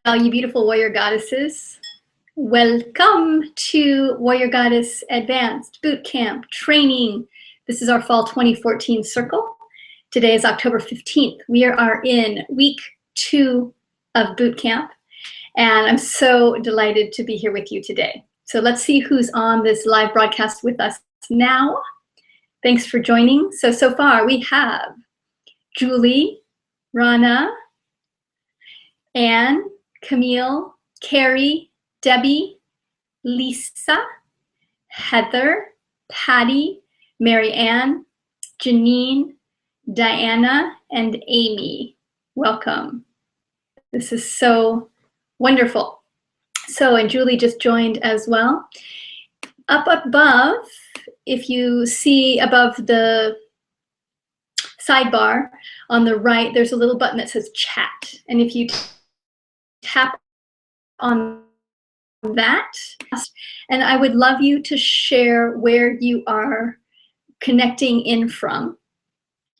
all you beautiful warrior goddesses. Welcome to Warrior Goddess Advanced Boot Camp Training. This is our fall 2014 circle. Today is October 15th. We are in week 2 of boot camp, and I'm so delighted to be here with you today. So let's see who's on this live broadcast with us now. Thanks for joining. So far we have Julie, Rana, Anne, Camille, Carrie, Debbie, Lisa, Heather, Patty, Mary Ann, Janine, Diana, and Amy. Welcome. This is so wonderful. So, and Julie just joined as well. Up above, if you see above the sidebar on the right, there's a little button that says chat. And if you tap on that, and I would love you to share where you are connecting in from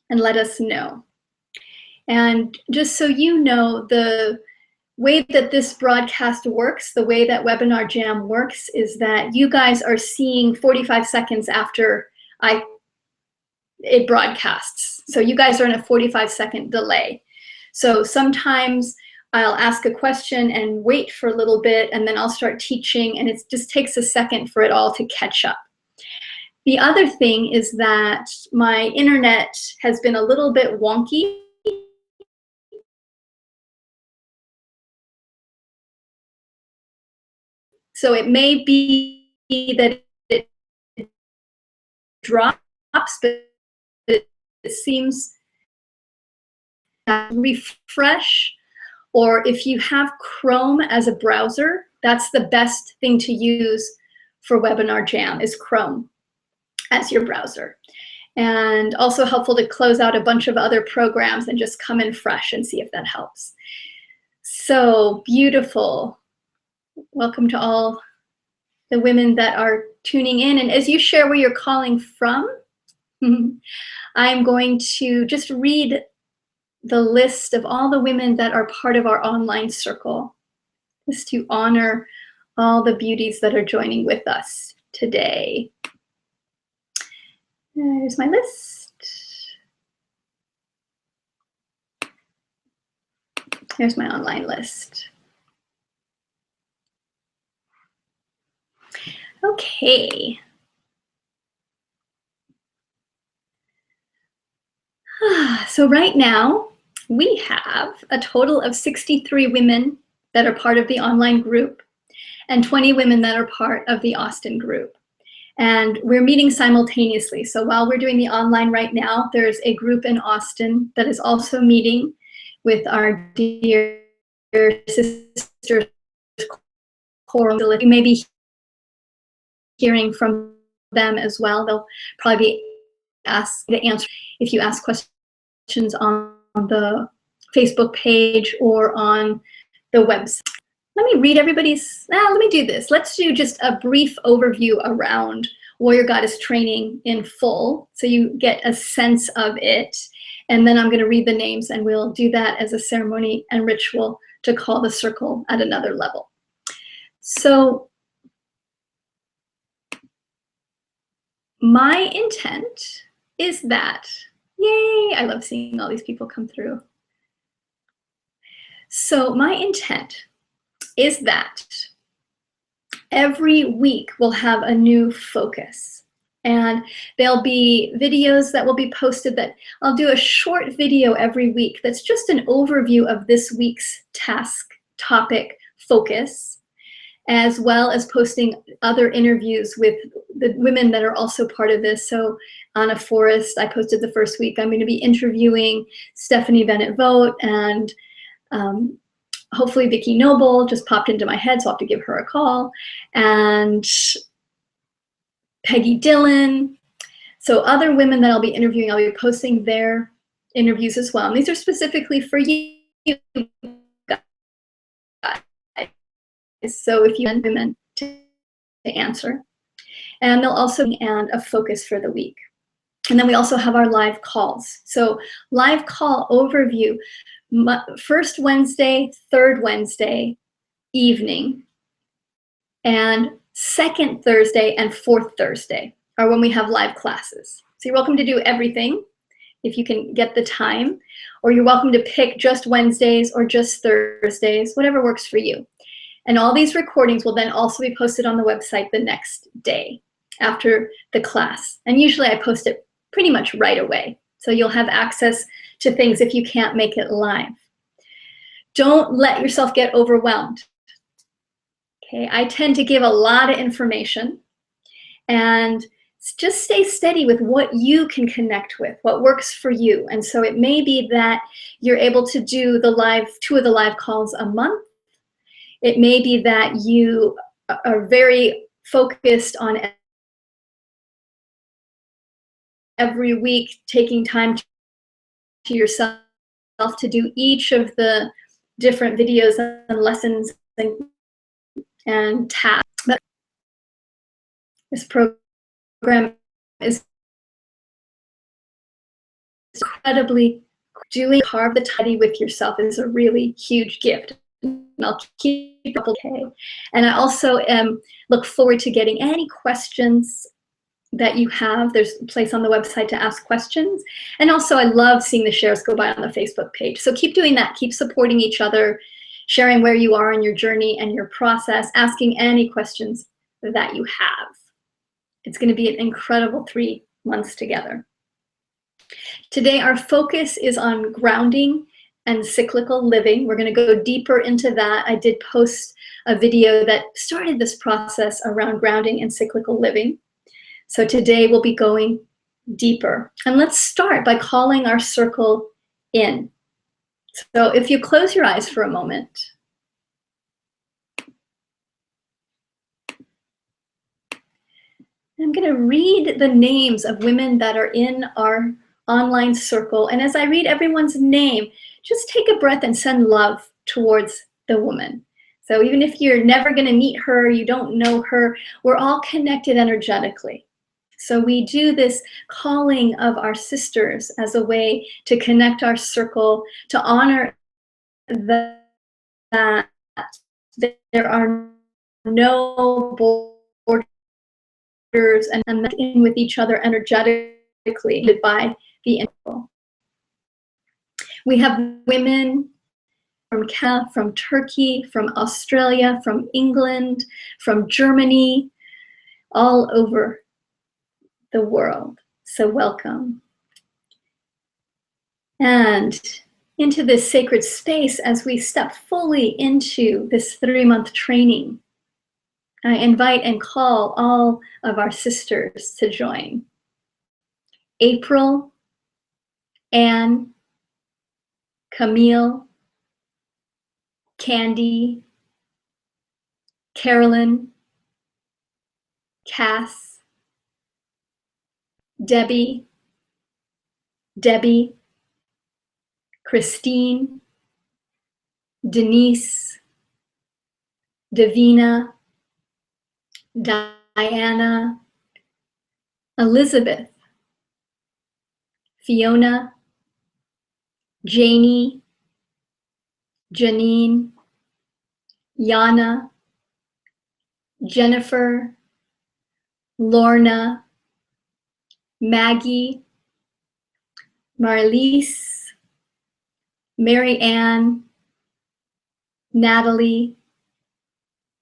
and let us know. And just so you know, the way that this broadcast works, the way that Webinar Jam works, is that you guys are seeing 45 seconds after it broadcasts. So you guys are in a 45-second delay. So sometimes I'll ask a question and wait for a little bit, and then I'll start teaching, and it just takes a second for it all to catch up. The other thing is that my internet has been a little bit wonky. So it may be that it drops, but it seems refresh. Or if you have Chrome as a browser, that's the best thing to use for Webinar Jam, is Chrome as your browser. And also helpful to close out a bunch of other programs and just come in fresh and see if that helps. So beautiful. Welcome to all the women that are tuning in. And as you share where you're calling from, I'm going to just read the list of all the women that are part of our online circle, just to honor all the beauties that are joining with us today. There's my list. Here's my online list. Okay. So right now, we have a total of 63 women that are part of the online group and 20 women that are part of the Austin group. And we're meeting simultaneously. So while we're doing the online right now, there's a group in Austin that is also meeting with our dear sisters, Coral. You may be hearing from them as well. They'll probably be asked to answer if you ask questions on the Facebook page or on the website. Let me read everybody's, let me do this. Let's do just a brief overview around Warrior Goddess training in full, so you get a sense of it. And then I'm going to read the names, and we'll do that as a ceremony and ritual to call the circle at another level. So my intent is that, yay, I love seeing all these people come through. So my intent is that every week we'll have a new focus, and there'll be videos that will be posted that I'll do a short video every week that's just an overview of this week's task, topic, focus, as well as posting other interviews with the women that are also part of this. So Anna Forrest, I posted the first week. I'm going to be interviewing Stephanie Bennett Vogt, and hopefully Vicki Noble just popped into my head, so I'll have to give her a call. And Peggy Dillon. So other women that I'll be interviewing, I'll be posting their interviews as well. And these are specifically for you guys. So if you want women to answer. And they'll also be a focus for the week. And then we also have our live calls. So live call overview. first Wednesday, third Wednesday evening, and second Thursday and fourth Thursday are when we have live classes. So you're welcome to do everything if you can get the time, or you're welcome to pick just Wednesdays or just Thursdays, whatever works for you. And all these recordings will then also be posted on the website the next day after the class. And usually I post it pretty much right away. So you'll have access to things if you can't make it live. Don't let yourself get overwhelmed. Okay, I tend to give a lot of information, and just stay steady with what you can connect with, what works for you. And so it may be that you're able to do the 2 of the live calls a month. It may be that you are very focused on every week taking time to yourself to do each of the different videos and lessons and tasks. But this program is incredibly doing. Carve the tidy with yourself is a really huge gift. And I'll keep up okay. And I also look forward to getting any questions that you have. There's a place on the website to ask questions. And also I love seeing the shares go by on the Facebook page. So keep doing that. Keep supporting each other, sharing where you are in your journey and your process, asking any questions that you have. It's going to be an incredible 3 months together. Today, our focus is on grounding and cyclical living. We're going to go deeper into that. I did post a video that started this process around grounding and cyclical living. So today we'll be going deeper. And let's start by calling our circle in. So if you close your eyes for a moment, I'm going to read the names of women that are in our online circle. And as I read everyone's name, just take a breath and send love towards the woman. So even if you're never going to meet her, you don't know her, we're all connected energetically. So we do this calling of our sisters as a way to connect our circle, to honor that there are no borders and in with each other energetically by the info. We have women from Canada, from Turkey, from Australia, from England, from Germany, all over the world. So welcome. And into this sacred space, as we step fully into this 3-month training, I invite and call all of our sisters to join. April, Anne, Camille, Candy, Carolyn, Cass, Debbie, Christine, Denise, Davina, Diana, Elizabeth, Fiona, Janie, Janine, Yana, Jennifer, Lorna, Maggie, Marlise, Mary Ann, Natalie,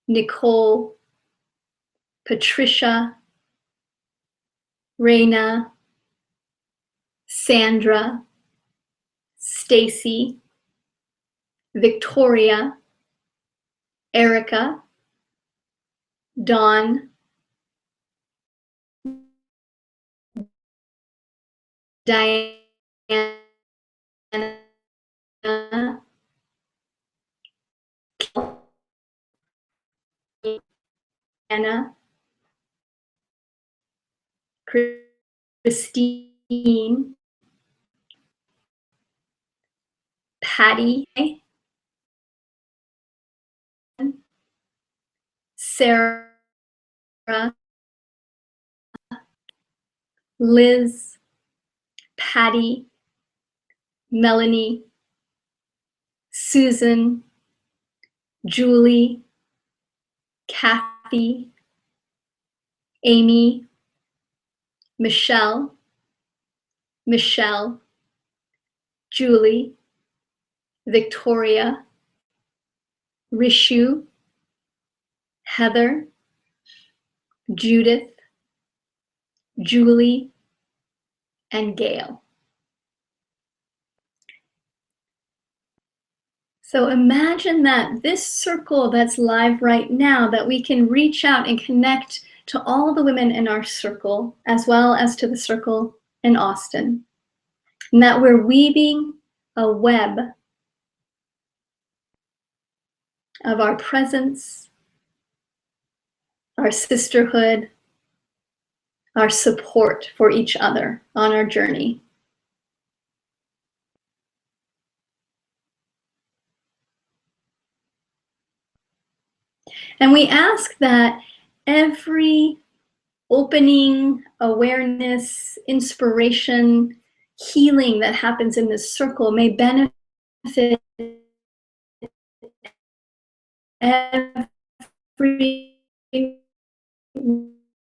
Nicole, Patricia, Raina, Sandra, Stacy, Victoria, Erica, Dawn, Diana, Anna, Christine, Patty, Sarah, Liz, Patty, Melanie, Susan, Julie, Kathy, Amy, Michelle, Julie, Victoria, Rishu, Heather, Judith, Julie, and Gail. So imagine that this circle that's live right now, that we can reach out and connect to all the women in our circle, as well as to the circle in Austin, and that we're weaving a web of our presence, our sisterhood, our support for each other on our journey. And we ask that every opening, awareness, inspiration, healing that happens in this circle may benefit every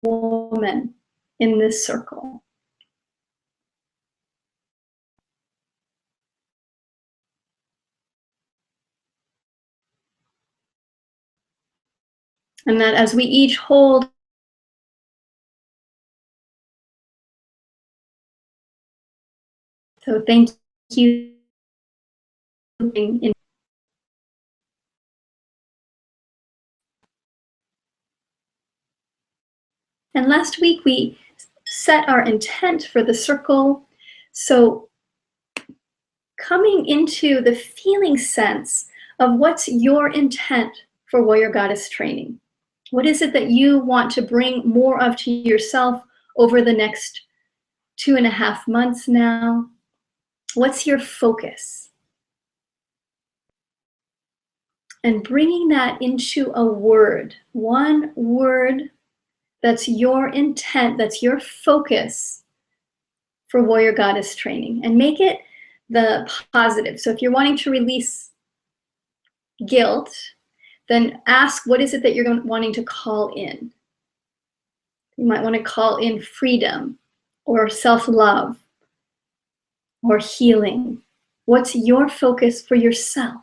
woman in this circle. And that as we each hold so thank you. And last week we set our intent for the circle. So coming into the feeling sense of what's your intent for Warrior Goddess training. What is it that you want to bring more of to yourself over the next 2.5 months now? What's your focus? And bringing that into a word, one word that's your intent, that's your focus for Warrior Goddess training, and make it the positive. So if you're wanting to release guilt, then ask, what is it that you're wanting to call in? You might want to call in freedom or self-love or healing. What's your focus for yourself?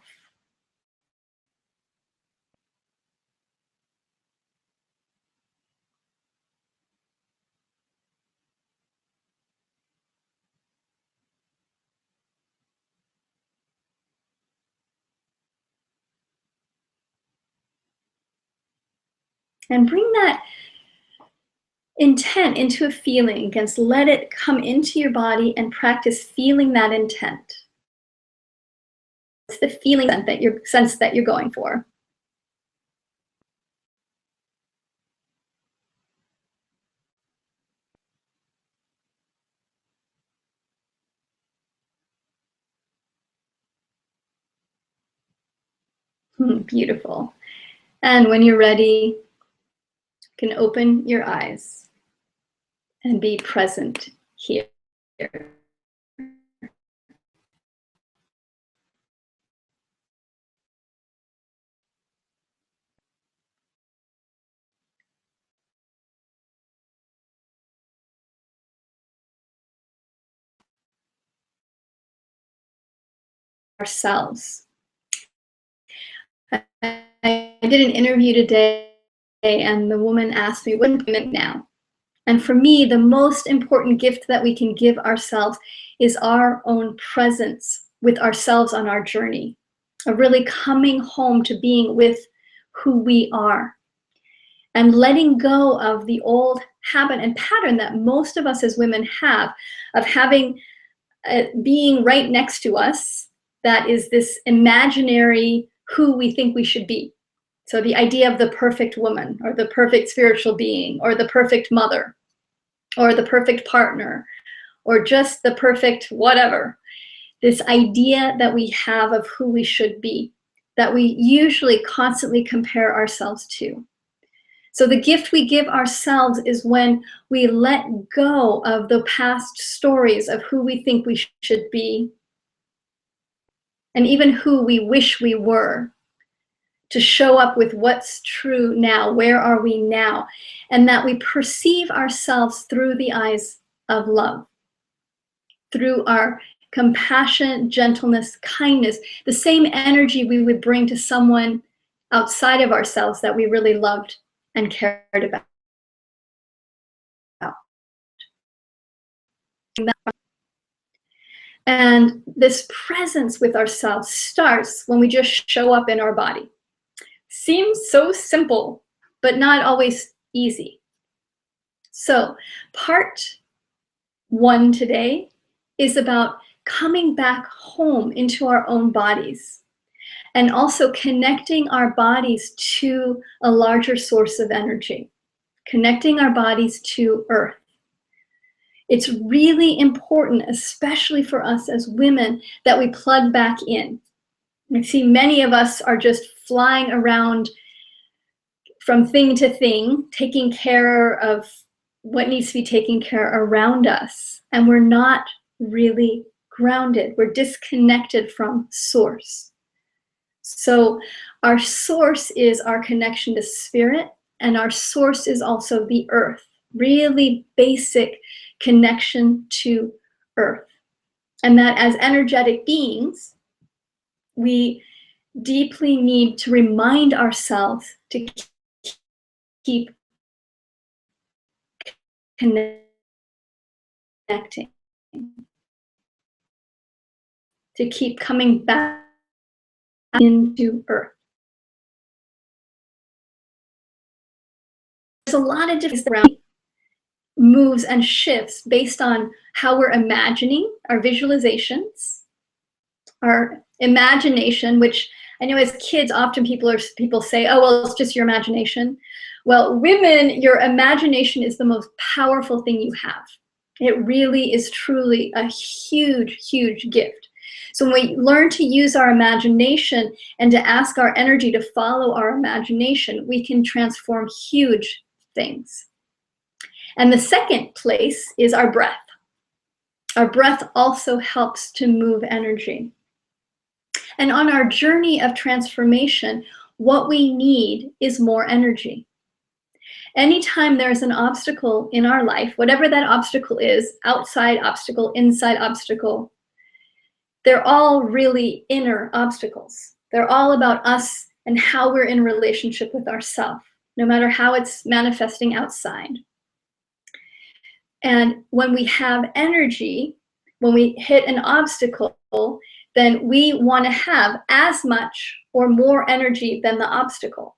And bring that intent into a feeling. Again, let it come into your body and practice feeling that intent. It's the feeling that you're going for. Beautiful. And when you're ready, you can open your eyes and be present here. Ourselves. I did an interview today, and the woman asked me, what is it now? And for me, the most important gift that we can give ourselves is our own presence with ourselves on our journey, of really coming home to being with who we are, and letting go of the old habit and pattern that most of us as women have of having being right next to us, that is this imaginary who we think we should be. So the idea of the perfect woman, or the perfect spiritual being, or the perfect mother, or the perfect partner, or just the perfect whatever. This idea that we have of who we should be, that we usually constantly compare ourselves to. So the gift we give ourselves is when we let go of the past stories of who we think we should be, and even who we wish we were, to show up with what's true now, where are we now, and that we perceive ourselves through the eyes of love, through our compassion, gentleness, kindness, the same energy we would bring to someone outside of ourselves that we really loved and cared about. And this presence with ourselves starts when we just show up in our body. Seems so simple, but not always easy. So part 1 today is about coming back home into our own bodies and also connecting our bodies to a larger source of energy, connecting our bodies to Earth. It's really important, especially for us as women, that we plug back in. I see many of us are just flying around from thing to thing, taking care of what needs to be taken care around us, and we're not really grounded. We're disconnected from source. So our source is our connection to spirit, and our source is also the earth, really basic connection to earth. And that as energetic beings, we deeply need to remind ourselves to keep connecting, to keep coming back into earth. There's a lot of different moves and shifts based on how we're imagining our visualizations, our imagination, which I know as kids often people say, oh, well, it's just your imagination. Well, women, your imagination is the most powerful thing you have. It really is truly a huge, huge gift. So when we learn to use our imagination and to ask our energy to follow our imagination, we can transform huge things. And the second place is our breath. Our breath also helps to move energy. And on our journey of transformation, what we need is more energy. Anytime there's an obstacle in our life, whatever that obstacle is, outside obstacle, inside obstacle, they're all really inner obstacles. They're all about us and how we're in relationship with ourselves, no matter how it's manifesting outside. And when we have energy, when we hit an obstacle, then we want to have as much or more energy than the obstacle.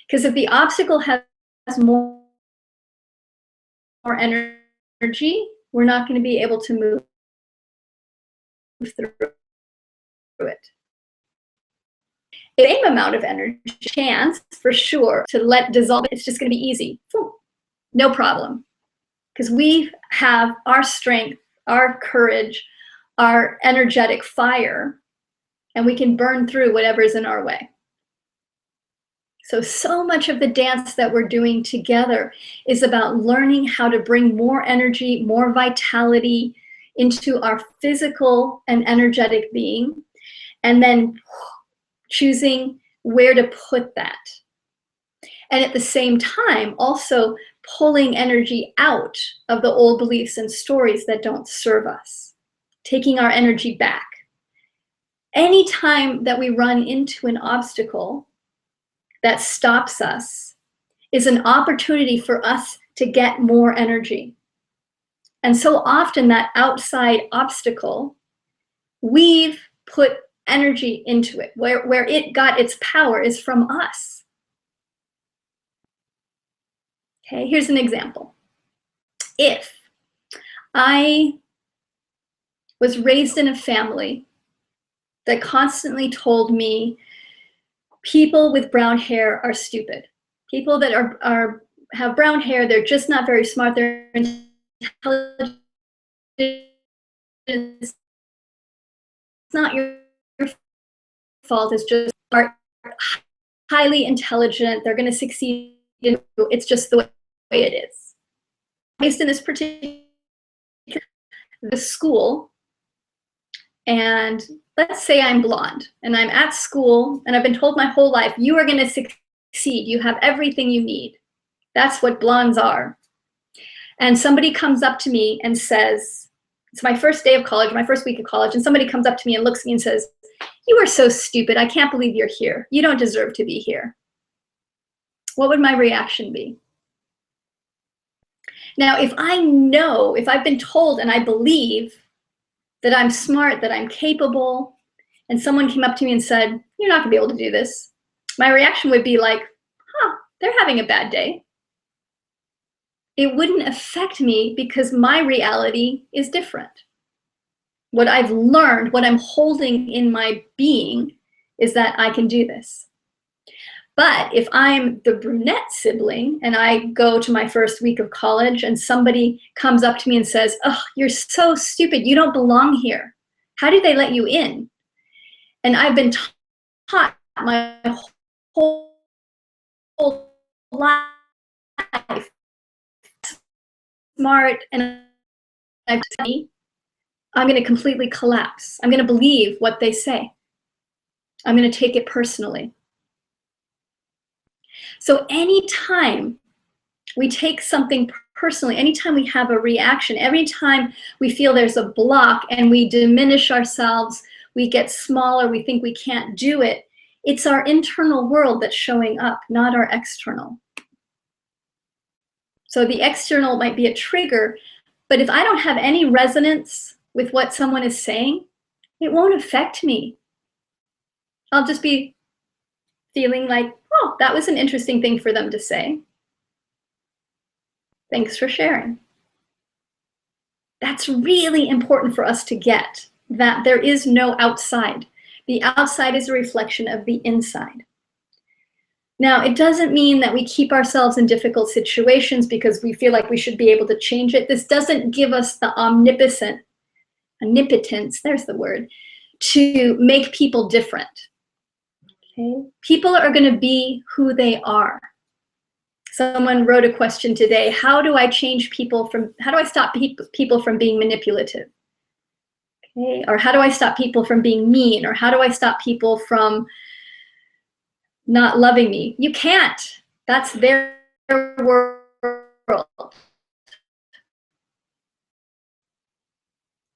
Because if the obstacle has more energy, we're not going to be able to move through it. The same amount of energy, chance for sure to let dissolve, it's just going to be easy. No problem. Because we have our strength, our courage, our energetic fire, and we can burn through whatever's in our way. So much of the dance that we're doing together is about learning how to bring more energy, more vitality into our physical and energetic being, and then choosing where to put that. And at the same time, also pulling energy out of the old beliefs and stories that don't serve us, taking our energy back. Anytime that we run into an obstacle that stops us is an opportunity for us to get more energy. And so often that outside obstacle, we've put energy into it. Where it got its power is from us. Okay, here's an example. If I was raised in a family that constantly told me people with brown hair are stupid. People that have brown hair, they're just not very smart, they're intelligent. It's not your fault, it's just are highly intelligent, they're going to succeed. It's just the way it is. Based in this particular the school, and let's say I'm blonde and I'm at school and I've been told my whole life, you are going to succeed. You have everything you need. That's what blondes are. And somebody comes up to me and says, it's my first day of college, my first week of college, and somebody comes up to me and looks at me and says, you are so stupid. I can't believe you're here. You don't deserve to be here. What would my reaction be? Now, if I know, if I've been told and I believe that I'm smart, that I'm capable, and someone came up to me and said, you're not gonna be able to do this, my reaction would be like, huh, they're having a bad day. It wouldn't affect me because my reality is different. What I've learned, what I'm holding in my being is that I can do this. But if I'm the brunette sibling and I go to my first week of college and somebody comes up to me and says, oh, you're so stupid, you don't belong here. How did they let you in? And I've been taught my whole life, smart, and I'm going to completely collapse. I'm going to believe what they say. I'm going to take it personally. So anytime we take something personally, anytime we have a reaction, every time we feel there's a block and we diminish ourselves, we get smaller, we think we can't do it, it's our internal world that's showing up, not our external. So the external might be a trigger, but if I don't have any resonance with what someone is saying, it won't affect me. I'll just be feeling like, oh, that was an interesting thing for them to say. Thanks for sharing. That's really important for us to get, that there is no outside. The outside is a reflection of the inside. Now, it doesn't mean that we keep ourselves in difficult situations because we feel like we should be able to change it. This doesn't give us the omnipotence, there's the word, to make people different. Okay? People are going to be who they are. Someone wrote a question today, how do I stop people from being manipulative? Okay? Or how do I stop people from being mean? Or how do I stop people from not loving me? You can't. That's their world.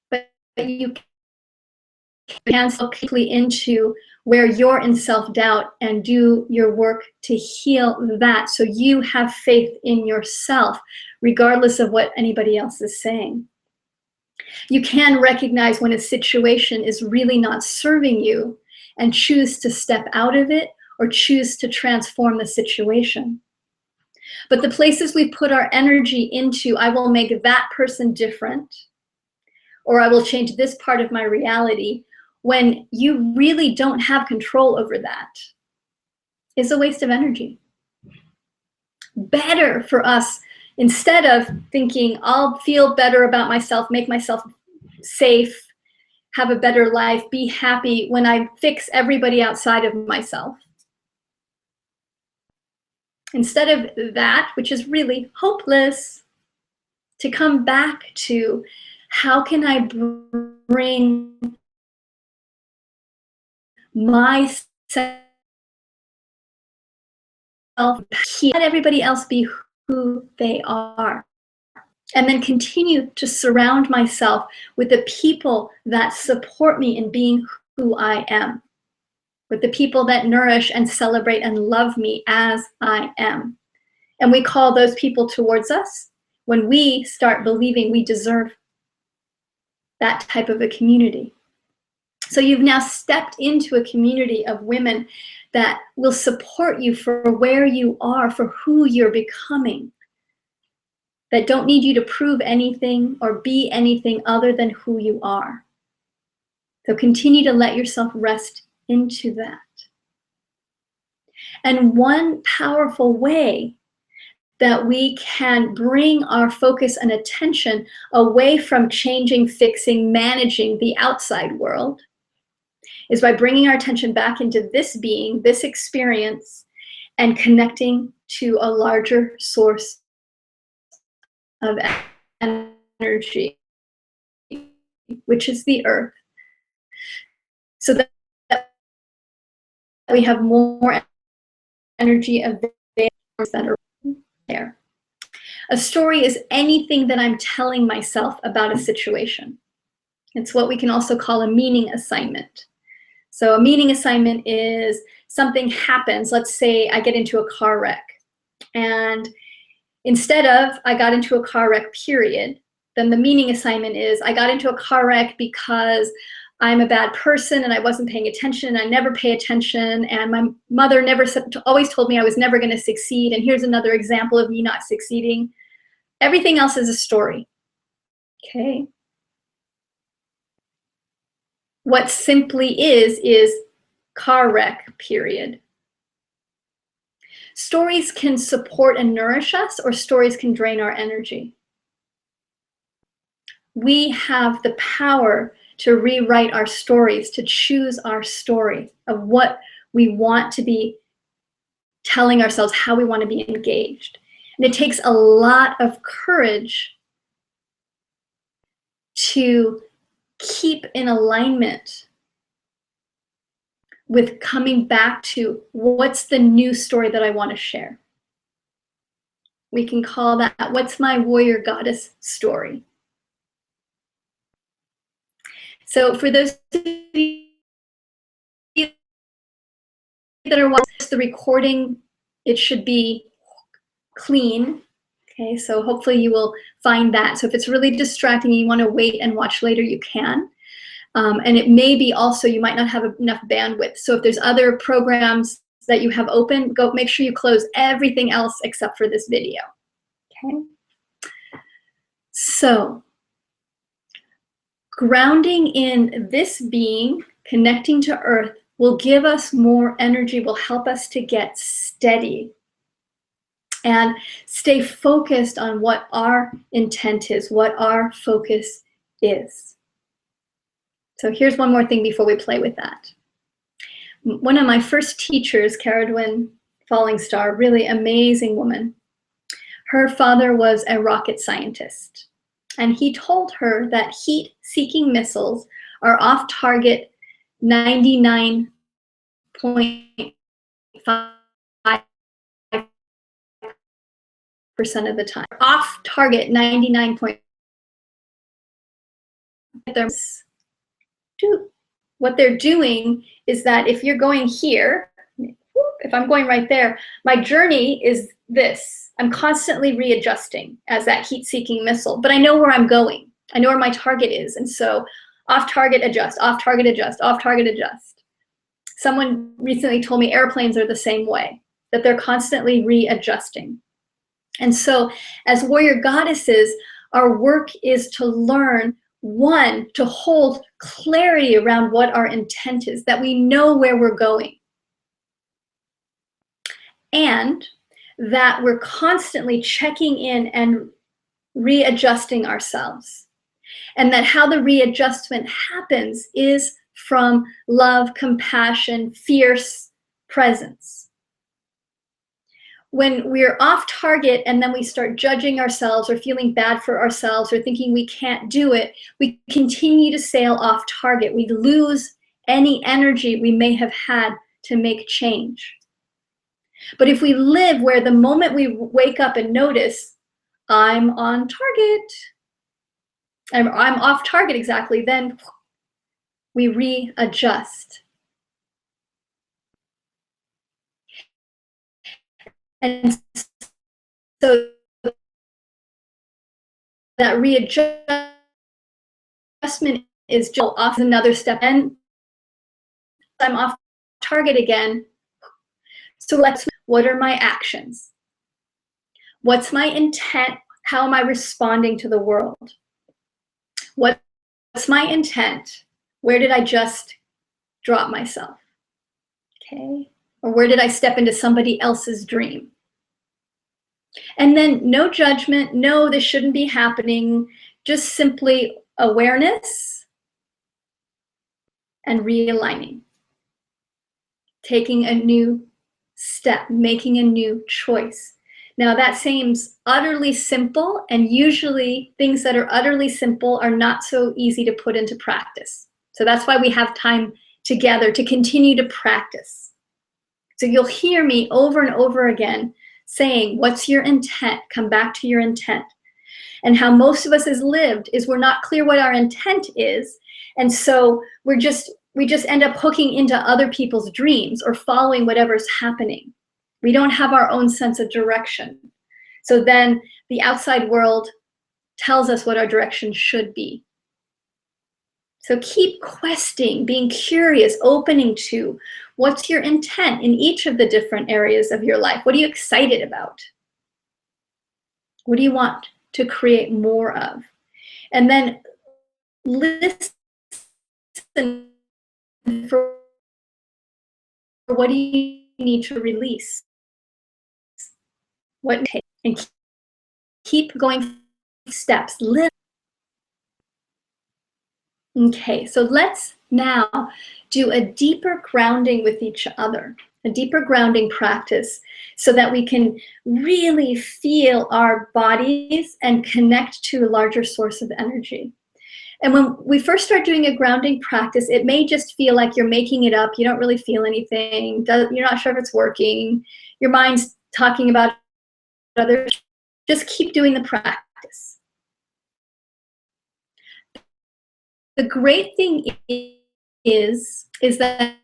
But you can so quickly into where you're in self-doubt and do your work to heal that so you have faith in yourself, regardless of what anybody else is saying. You can recognize when a situation is really not serving you and choose to step out of it or choose to transform the situation. But the places we put our energy into, I will make that person different, or I will change this part of my reality, when you really don't have control over that, is a waste of energy. Better for us, instead of thinking, I'll feel better about myself, make myself safe, have a better life, be happy when I fix everybody outside of myself. Instead of that, which is really hopeless, to come back to how can I bring myself, let everybody else be who they are, and then continue to surround myself with the people that support me in being who I am, with the people that nourish and celebrate and love me as I am. And we call those people towards us when we start believing we deserve that type of a community. So you've now stepped into a community of women that will support you for where you are, for who you're becoming, that don't need you to prove anything or be anything other than who you are. So continue to let yourself rest into that. And one powerful way that we can bring our focus and attention away from changing, fixing, managing the outside world is by bringing our attention back into this being, this experience, and connecting to a larger source of energy, which is the earth. so that we have more energy available that are there. A story is anything that I'm telling myself about a situation. It's what we can also call a meaning assignment. So a meaning assignment is something happens. Let's say I get into a car wreck, and instead of I got into a car wreck, period, then the meaning assignment is I got into a car wreck because I'm a bad person and I wasn't paying attention. I never pay attention, and my mother always told me I was never going to succeed, and here's another example of me not succeeding. Everything else is a story. Okay. What simply is car wreck, period. Stories can support and nourish us, or stories can drain our energy. We have the power to rewrite our stories, to choose our story of what we want to be telling ourselves, how we want to be engaged. And it takes a lot of courage to keep in alignment with coming back to what's the new story that I want to share. We can call that, what's my warrior goddess story? So for those of you that are watching the recording, it should be clean. Okay, so hopefully you will find that. So if it's really distracting and you want to wait and watch later, you can. And it may be also you might not have enough bandwidth. So if there's other programs that you have open, go make sure you close everything else except for this video. Okay. So grounding in this being, connecting to Earth, will give us more energy, will help us to get steady and stay focused on what our intent is, what our focus is. So here's one more thing before we play with that. One of my first teachers, Caradwyn Falling Star, really amazing woman. Her father was a rocket scientist, and he told her that heat-seeking missiles are off target 99.5% of the time. Off target 99.5%. What they're doing is that if you're going here, if I'm going right there, my journey is this. I'm constantly readjusting as that heat-seeking missile, but I know where I'm going. I know where my target is. And so off target, adjust, off target, adjust, off target, adjust. Someone recently told me airplanes are the same way, that they're constantly readjusting. And so as warrior goddesses, our work is to learn, one, to hold clarity around what our intent is, that we know where we're going. And that we're constantly checking in and readjusting ourselves. And that how the readjustment happens is from love, compassion, fierce presence. When we're off target and then we start judging ourselves or feeling bad for ourselves or thinking we can't do it, we continue to sail off target. We lose any energy we may have had to make change. But if we live where the moment we wake up and notice, I'm on target, I'm off target exactly, then we readjust. And so that readjustment is just off another step, and I'm off target again. So what are my actions? What's my intent? How am I responding to the world? What's my intent? Where did I just drop myself? Okay. Or where did I step into somebody else's dream? And then no judgment, no, this shouldn't be happening, just simply awareness and realigning. Taking a new step, making a new choice. Now that seems utterly simple, and usually things that are utterly simple are not so easy to put into practice. So that's why we have time together to continue to practice. So you'll hear me over and over again saying, what's your intent? Come back to your intent. And how most of us has lived is we're not clear what our intent is. And so we just end up hooking into other people's dreams or following whatever's happening. We don't have our own sense of direction. So then the outside world tells us what our direction should be. So keep questing, being curious, opening to what's your intent in each of the different areas of your life. What are you excited about? What do you want to create more of? And then listen for what do you need to release? What and keep going steps. Okay, so let's now do a deeper grounding with each other, a deeper grounding practice, so that we can really feel our bodies and connect to a larger source of energy. And when we first start doing a grounding practice, it may just feel like you're making it up. You don't really feel anything. You're not sure if it's working. Your mind's talking about others. Just keep doing the practice. The great thing is that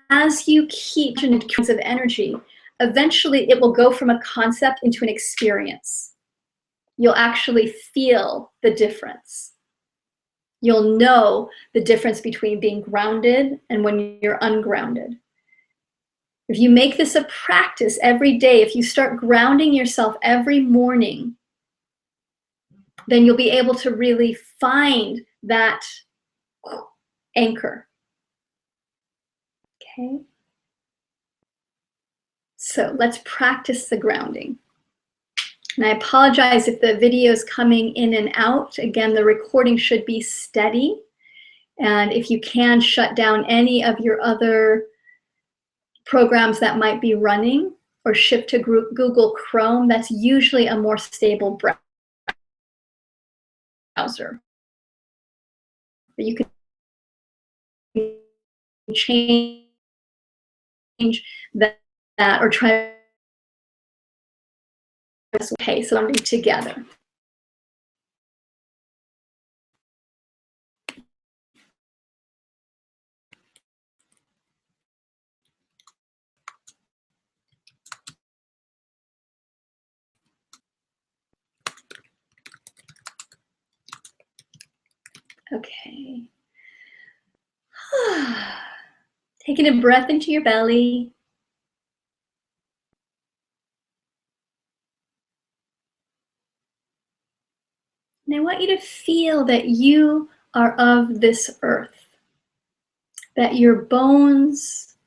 as you keep in kinds of energy, eventually it will go from a concept into an experience. You'll actually feel the difference. You'll know the difference between being grounded and when you're ungrounded. If you make this a practice every day, if you start grounding yourself every morning, then you'll be able to really find that anchor. Okay? So let's practice the grounding. And I apologize if the video is coming in and out. Again, the recording should be steady. And if you can, shut down any of your other programs that might be running or shift to Google Chrome. That's usually a more stable browser. But you can change that or try. Okay, so I'm together. Okay. Taking a breath into your belly. And I want you to feel that you are of this earth, that your bones,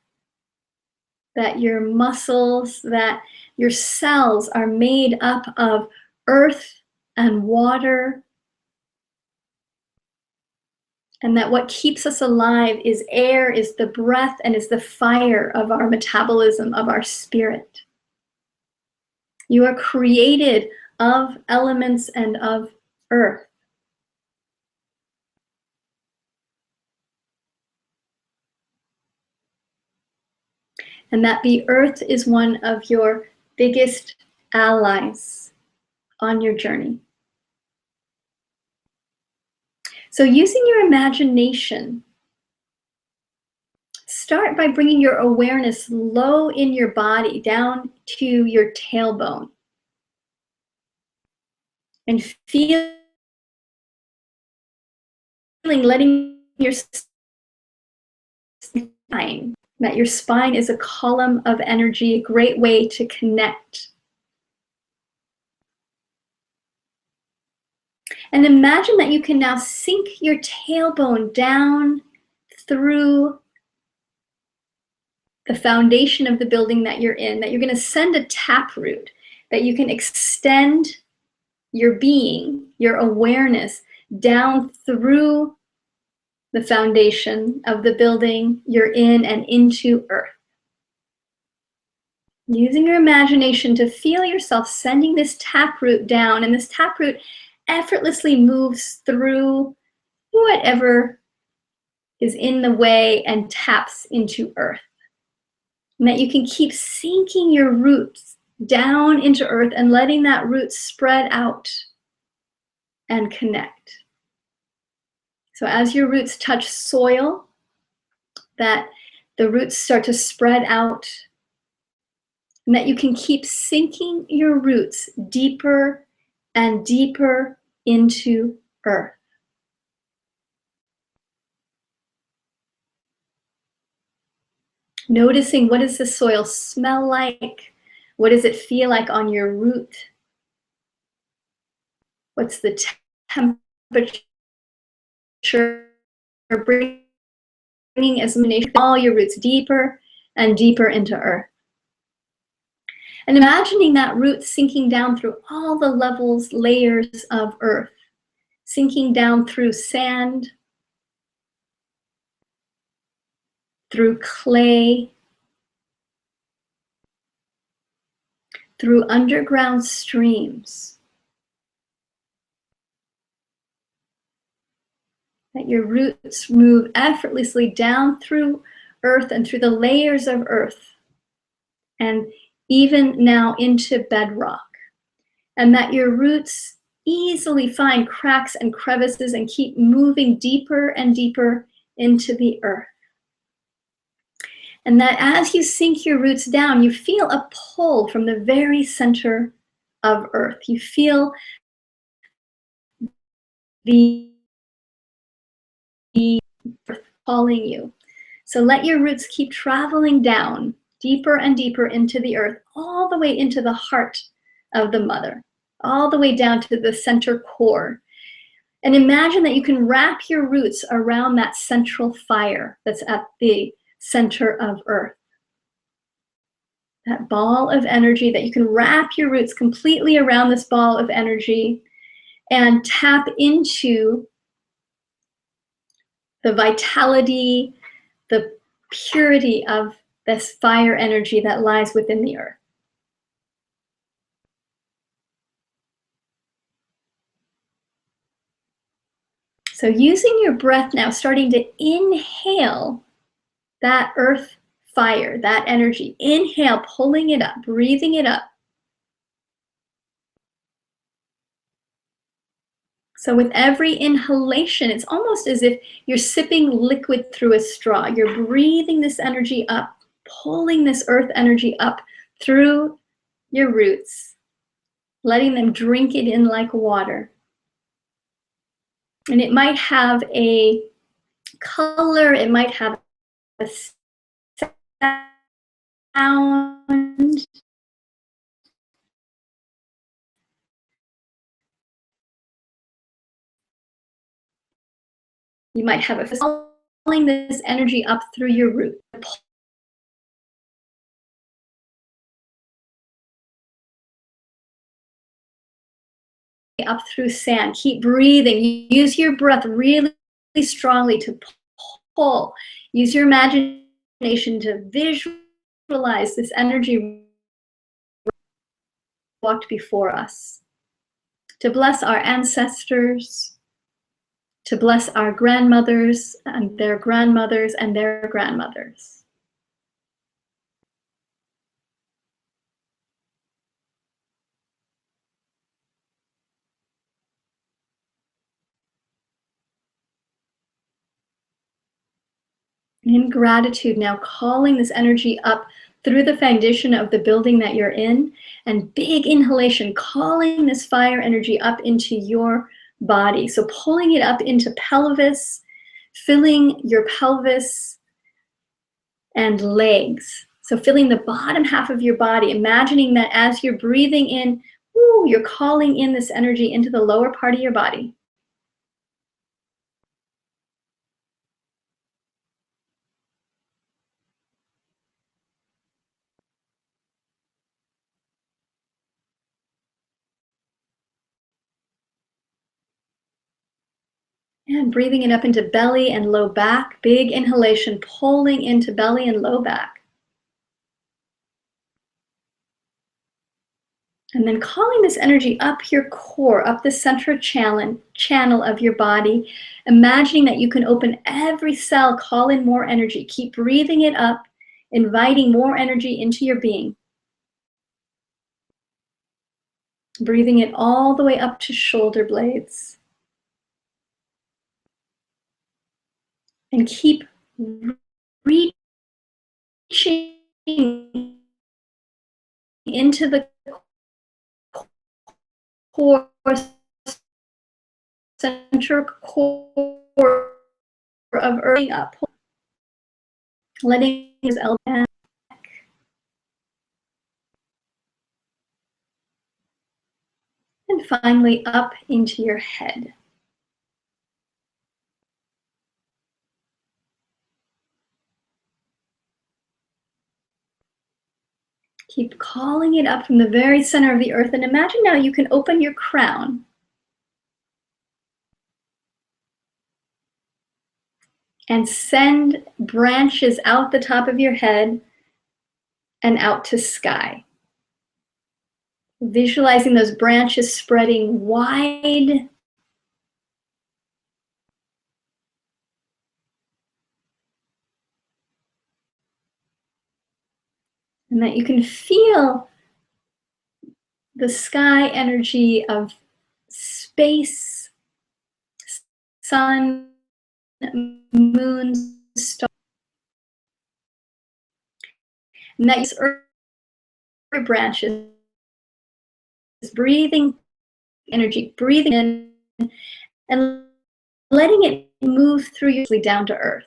that your muscles, that your cells are made up of earth and water, and that what keeps us alive is air, is the breath, and is the fire of our metabolism, of our spirit. You are created of elements and of earth. And that the earth is one of your biggest allies on your journey. So using your imagination, start by bringing your awareness low in your body, down to your tailbone. And letting your spine, that your spine is a column of energy, a great way to connect. And imagine that you can now sink your tailbone down through the foundation of the building that you're in, that you're going to send a taproot, that you can extend your being, your awareness down through the foundation of the building you're in and into earth. Using your imagination to feel yourself sending this taproot down, and this taproot effortlessly moves through whatever is in the way and taps into earth. And that you can keep sinking your roots down into earth and letting that root spread out and connect. So as your roots touch soil, that the roots start to spread out, and that you can keep sinking your roots deeper and deeper into earth. Noticing, what does the soil smell like? What does it feel like on your root? What's the temperature? Bringing elimination, all your roots deeper and deeper into earth. And imagining that root sinking down through all the levels, layers of earth, sinking down through sand, through clay, through underground streams. That your roots move effortlessly down through earth and through the layers of earth, and even now into bedrock. And that your roots easily find cracks and crevices and keep moving deeper and deeper into the earth. And that as you sink your roots down, you feel a pull from the very center of earth. You feel the earth calling you. So let your roots keep traveling down deeper and deeper into the earth, all the way into the heart of the mother, all the way down to the center core. And imagine that you can wrap your roots around that central fire that's at the center of earth. That ball of energy, that you can wrap your roots completely around this ball of energy and tap into the vitality, the purity of this fire energy that lies within the earth. So using your breath now, starting to inhale that earth fire, that energy. Inhale, pulling it up, breathing it up. So with every inhalation, it's almost as if you're sipping liquid through a straw. You're breathing this energy up, pulling this earth energy up through your roots, letting them drink it in like water. And it might have a color, it might have a sound. You might have a pulling this energy up through your root. Up through sand. Keep breathing. Use your breath really strongly to pull. Use your imagination to visualize this energy walked before us. To bless our ancestors, to bless our grandmothers and their grandmothers and their grandmothers. In gratitude, now calling this energy up through the foundation of the building that you're in, and big inhalation, calling this fire energy up into your body. So pulling it up into pelvis, filling your pelvis and legs. So filling the bottom half of your body, imagining that as you're breathing in, you're calling in this energy into the lower part of your body. And breathing it up into belly and low back. Big inhalation, pulling into belly and low back. And then calling this energy up your core, up the central channel of your body, imagining that you can open every cell, call in more energy. Keep breathing it up, inviting more energy into your being. Breathing it all the way up to shoulder blades. And keep reaching into the core, center core of earth up, letting his elbow back. And finally up into your head. Keep calling it up from the very center of the earth, and imagine now you can open your crown. And send branches out the top of your head and out to sky. Visualizing those branches spreading wide. And that you can feel the sky energy of space, sun, moon, stars. And that these earth branches, breathing energy, breathing in and letting it move through you down to earth.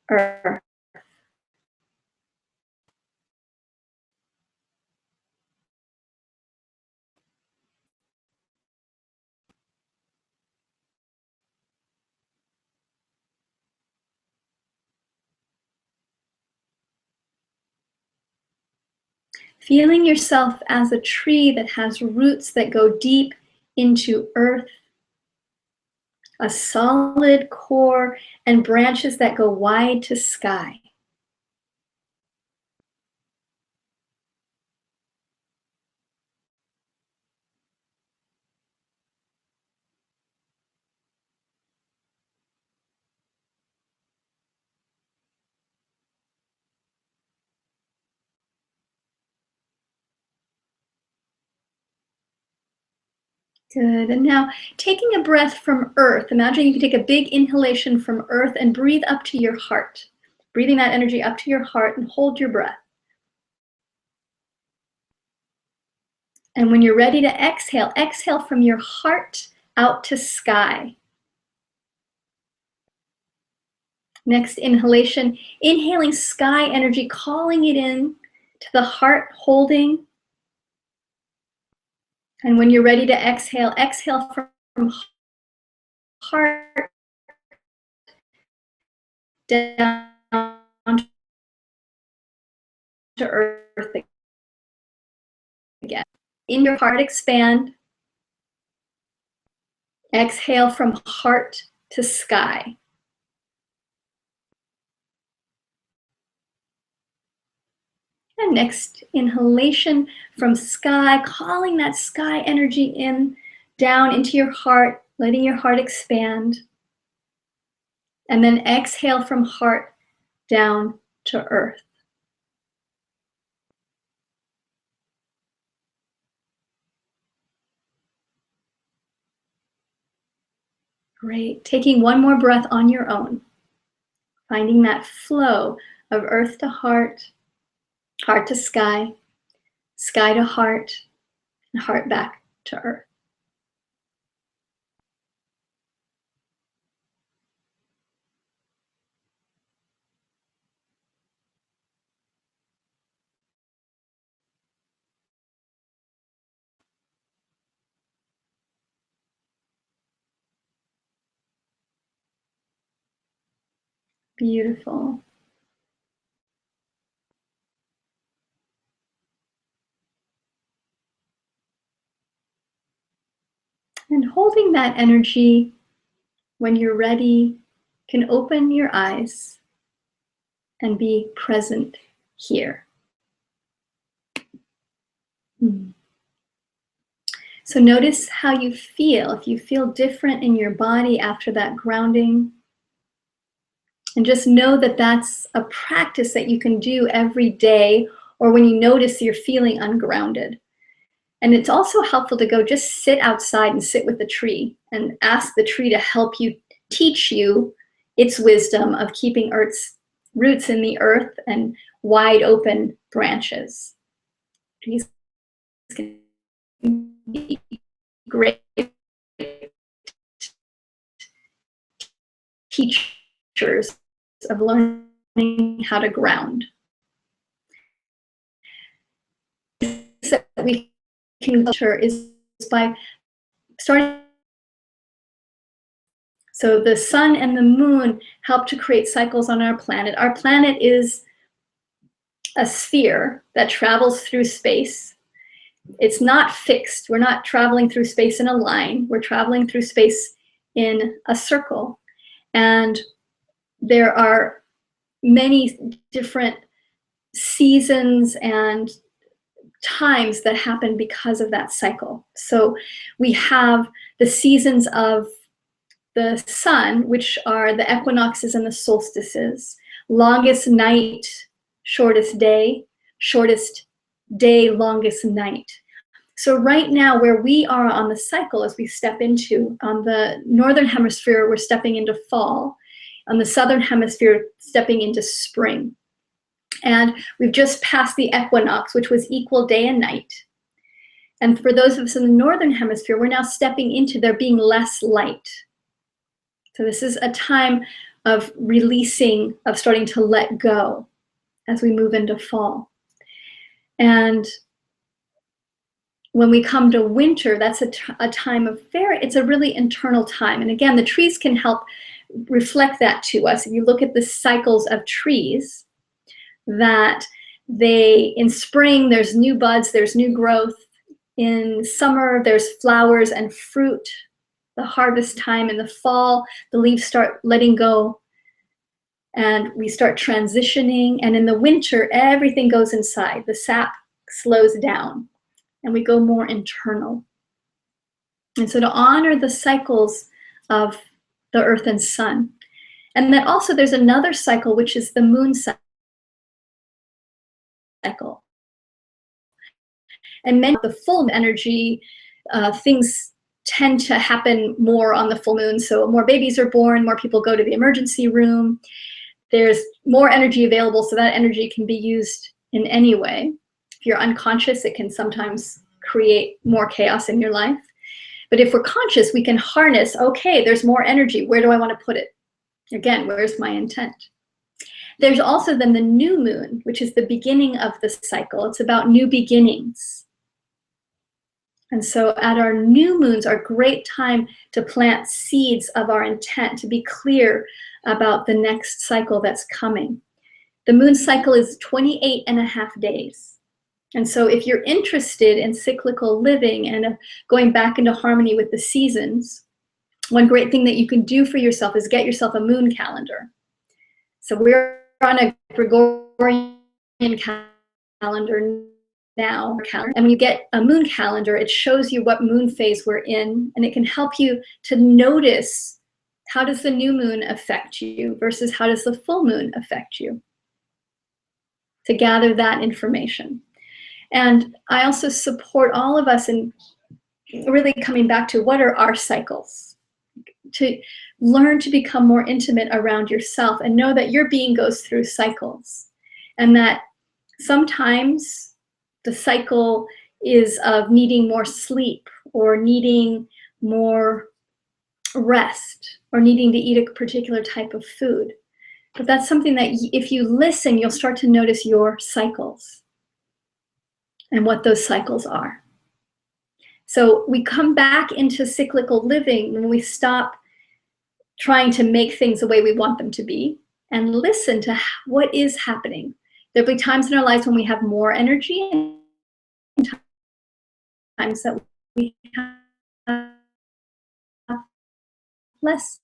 Earth. Feeling yourself as a tree that has roots that go deep into earth, a solid core, and branches that go wide to sky. Good. And now taking a breath from earth, imagine you can take a big inhalation from earth and breathe up to your heart. Breathing that energy up to your heart and hold your breath. And when you're ready to exhale, exhale from your heart out to sky. Next inhalation, inhaling sky energy, calling it in to the heart, holding. And when you're ready to exhale, exhale from heart down to earth again. In your heart, expand. Exhale from heart to sky. And next inhalation from sky, calling that sky energy in, down into your heart, letting your heart expand. And then exhale from heart down to earth. Great. Taking one more breath on your own. Finding that flow of earth to heart, heart to sky, sky to heart, and heart back to earth. Beautiful. And holding that energy, when you're ready, can open your eyes and be present here. Mm. So notice how you feel. If you feel different in your body after that grounding, and just know that that's a practice that you can do every day, or when you notice you're feeling ungrounded. And it's also helpful to go just sit outside and sit with the tree and ask the tree to help you, teach you its wisdom of keeping Earth's roots in the earth and wide open branches. Trees can be great teachers of learning how to ground. That we can culture is by starting. So the sun and the moon help to create cycles on our planet. Our planet is a sphere that travels through space. It's not fixed. We're not traveling through space in a line. We're traveling through space in a circle. And there are many different seasons and times that happen because of that cycle. So we have the seasons of the sun, which are the equinoxes and the solstices. Longest night, shortest day, longest night. So right now, where we are on the cycle as we step into, on the northern hemisphere, we're stepping into fall. On the southern hemisphere, stepping into spring. And we've just passed the equinox, which was equal day and night. And for those of us in the northern hemisphere, we're now stepping into there being less light. So this is a time of releasing, of starting to let go as we move into fall. And when we come to winter, that's a time of it's a really internal time. And again, the trees can help reflect that to us. If you look at the cycles of trees, that in spring, there's new buds, there's new growth. In summer, there's flowers and fruit, the harvest time. In the fall, the leaves start letting go and we start transitioning. And in the winter, everything goes inside. The sap slows down and we go more internal. And so to honor the cycles of the earth and sun. And then also there's another cycle, which is the moon cycle. And many of the full energy, things tend to happen more on the full moon. So more babies are born, more people go to the emergency room. There's more energy available, so that energy can be used in any way. If you're unconscious, it can sometimes create more chaos in your life. But if we're conscious, we can harness, okay, there's more energy. Where do I want to put it? Again, where's my intent? There's also then the new moon, which is the beginning of the cycle. It's about new beginnings. And so at our new moons are a great time to plant seeds of our intent, to be clear about the next cycle that's coming. The moon cycle is 28.5 days. And so if you're interested in cyclical living and going back into harmony with the seasons, one great thing that you can do for yourself is get yourself a moon calendar. So we're on a Gregorian calendar now. And when you get a moon calendar, it shows you what moon phase we're in, and it can help you to notice how does the new moon affect you versus how does the full moon affect you, to gather that information. And I also support all of us in really coming back to what are our cycles, to learn to become more intimate around yourself and know that your being goes through cycles, and that sometimes the cycle is of needing more sleep or needing more rest or needing to eat a particular type of food. But that's something that if you listen, you'll start to notice your cycles and what those cycles are. So we come back into cyclical living when we stop trying to make things the way we want them to be and listen to what is happening. There'll be times in our lives when we have more energy and times that we have less.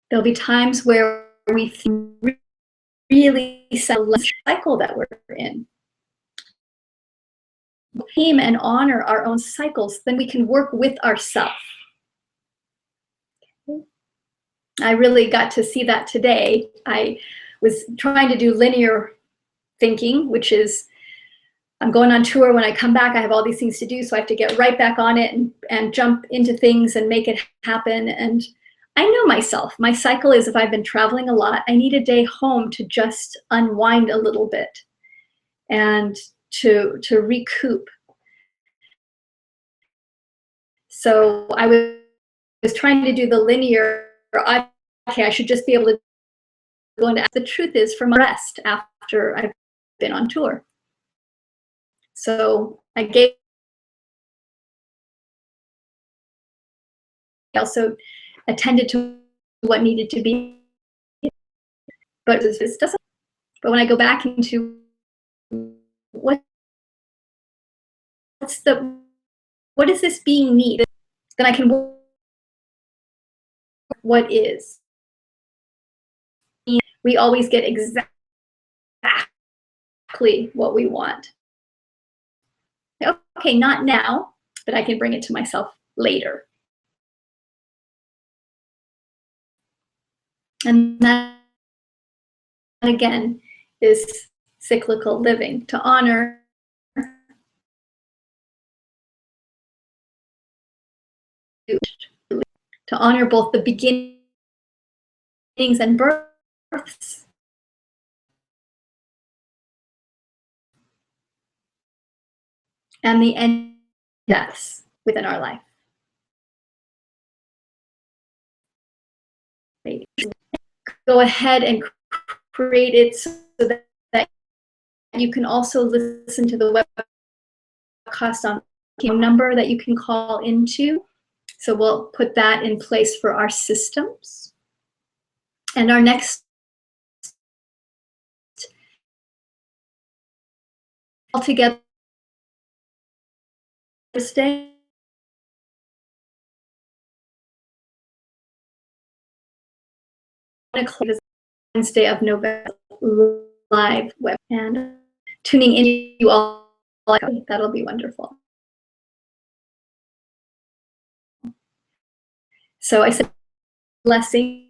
There'll be times where we feel really settle the cycle that we're in. Name and honor our own cycles, then we can work with ourselves. I really got to see that today. I was trying to do linear thinking, which is I'm going on tour. When I come back, I have all these things to do, so I have to get right back on it and jump into things and make it happen. And I know myself. My cycle is if I've been traveling a lot, I need a day home to just unwind a little bit and to recoup. So I was trying to do the linear, okay, I should just be able to go into, the truth is from rest after I've been on tour. So I also attended to what needed to be, but this doesn't, but when I go back into what is this being need, then I can work what is. We always get exactly what we want. Okay, not now, but I can bring it to myself later. And that, again, is cyclical living, to honor both the beginnings and births and the end deaths within our life. Go ahead and create it so that you can also listen to the webcast on the phone number that you can call into. So we'll put that in place for our systems. And our next all together Thursday. Wednesday of November live web and tuning in you all. That'll be wonderful. So I said blessing.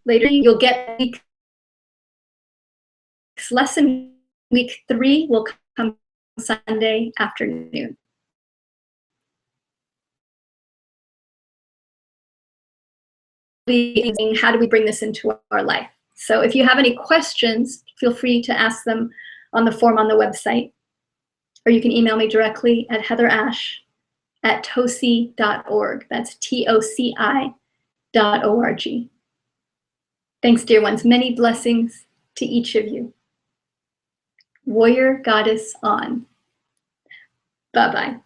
Later you'll get week's lesson. Week 3 will come Sunday afternoon. How do we bring this into our life? So if you have any questions, feel free to ask them on the form on the website, or you can email me directly at heatherash@toci.org. That's TOCI.org. Thanks, dear ones. Many blessings to each of you. Warrior Goddess on. Bye-bye.